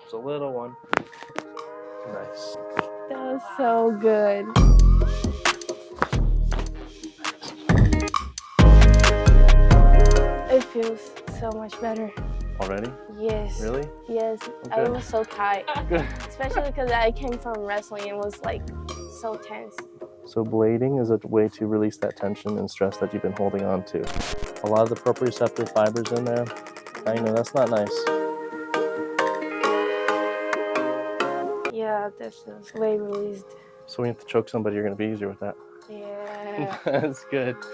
Just a little one. Nice. That was so good. It feels so much better. Already? Yes. Really? Yes. Okay. I was so tight. Good. Especially because I came from wrestling and was like so tense. So blading is a way to release that tension and stress that you've been holding on to. A lot of the proprioceptive fibers in there. I know that's not nice. Yeah, this is way released. So when you have to choke somebody, you're going to be easier with that. Yeah. That's good.